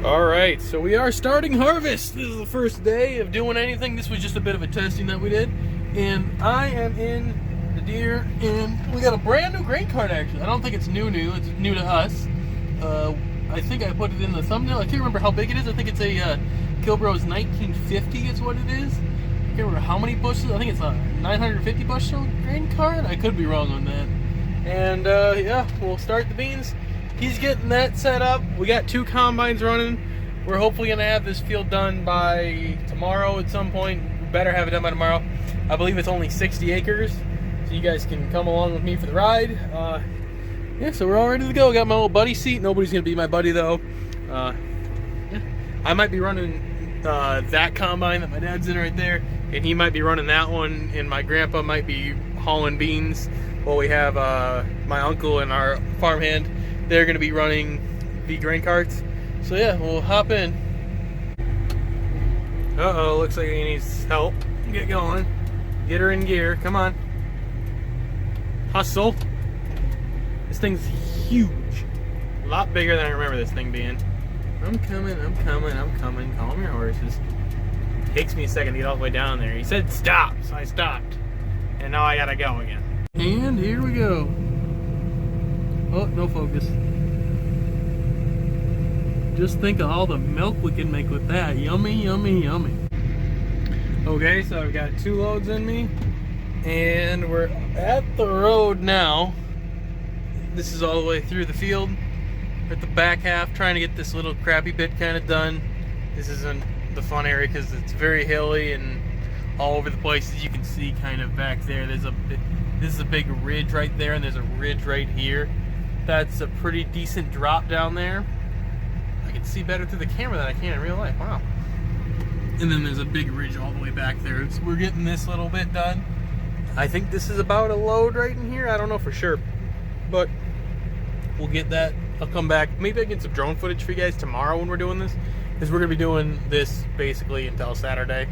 All right, so we are starting harvest. This is the first day of doing anything. This was just a bit of a testing that we did. And I am in the deer, and we got a brand new grain cart actually. I don't think it's new. It's new to us. I think I put it in the thumbnail. I can't remember how big it is. I think it's a Kilbro's 1950 is what it is. I can't remember how many bushels. I think it's a 950 bushel grain cart. I could be wrong on that. And yeah, we'll start the beans. He's getting that set up. We got 2 combines running. We're hopefully going to have this field done by tomorrow at some point. We better have it done by tomorrow. I believe it's only 60 acres, so you guys can come along with me for the ride. Yeah, so we're all ready to go. Got my little buddy seat. Nobody's going to be my buddy, though. Yeah. I might be running that combine that my dad's in right there, and he might be running that one, and my grandpa might be hauling beans while we have my uncle and our farmhand. They're going to be running the grain carts. So yeah, we'll hop in. Uh-oh, looks like he needs help. Get going. Get her in gear. Come on. Hustle. This thing's huge. A lot bigger than I remember this thing being. I'm coming. Calm your horses. Takes me a second to get all the way down there. He said stop, so I stopped. And now I gotta go again. And here we go. Oh, no focus. Just think of all the milk we can make with that. Yummy, yummy, yummy. Okay, so I've got 2 loads in me, and we're at the road now. This is all the way through the field. We're at the back half, trying to get this little crappy bit kind of done. This isn't the fun area because it's very hilly and all over the place. As you can see, kind of back there, this is a big ridge right there, and there's a ridge right here. That's a pretty decent drop down there. I can see better through the camera than I can in real life. Wow. And then there's a big ridge all the way back there. So we're getting this little bit done. I think this is about a load right in here. I don't know for sure, but we'll get that. I'll come back. Maybe I can get some drone footage for you guys tomorrow when we're doing this, because we're going to be doing this basically until Saturday.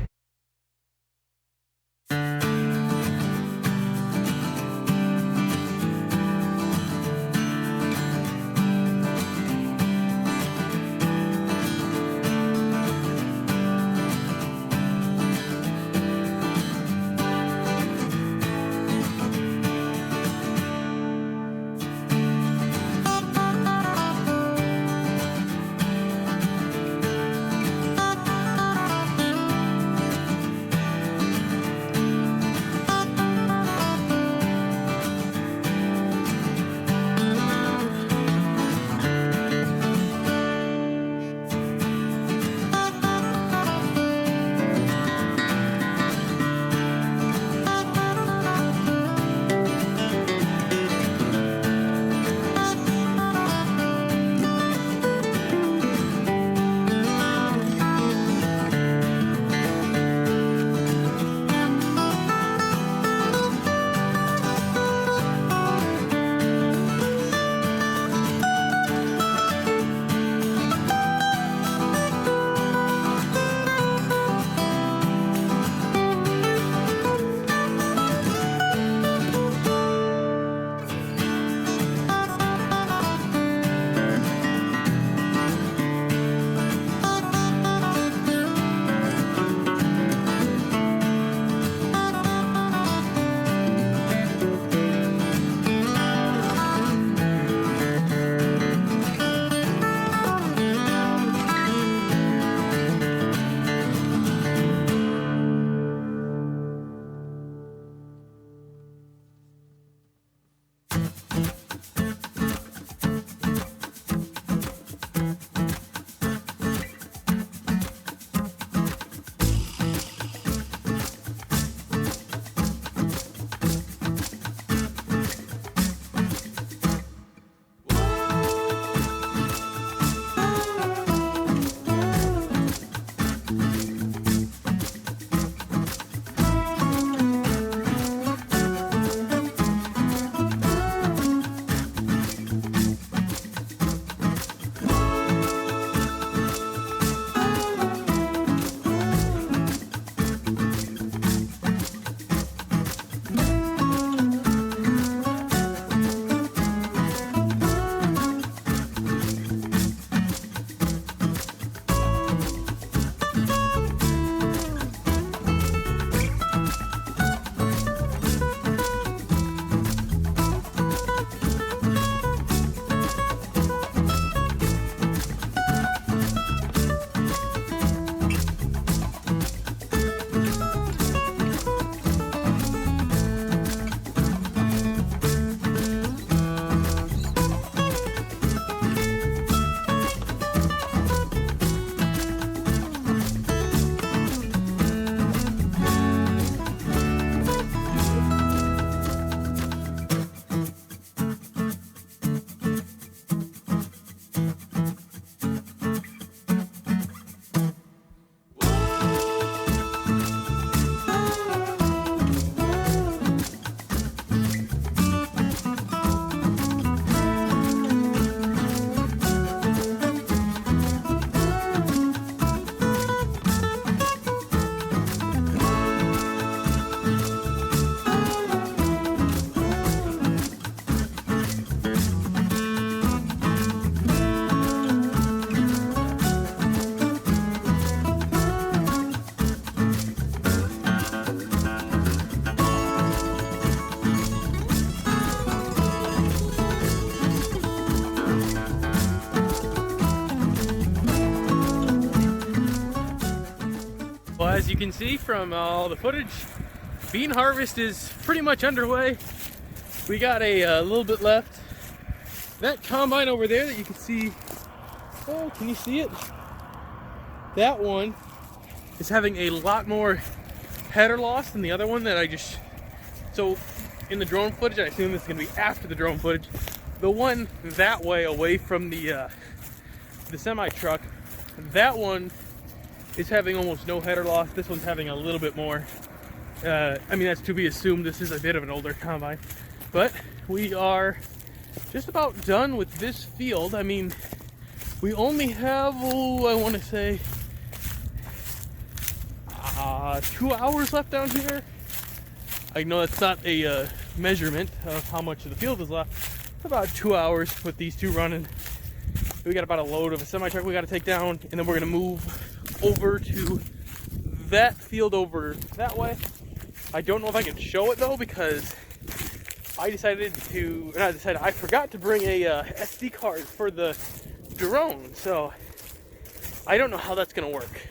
as you can see from all the footage, bean harvest is pretty much underway. We got a little bit left. That combine over there that you can see, oh, can you see it? That one is having a lot more header loss than the other one that I just, so in the drone footage, I assume this is gonna be after the drone footage, the one that way away from the semi truck, that one is having almost no header loss. This one's having a little bit more. I mean, that's to be assumed. This is a bit of an older combine, but we are just about done with this field. I mean, we only have, oh, I want to say 2 hours left down here. I know that's not a measurement of how much of the field is left. It's about 2 hours with these two running. We got about a load of a semi truck we got to take down, and then we're gonna move over to that field over that way. I don't know if I can show it though, because I forgot to bring a SD card for the drone, so I don't know how that's gonna work.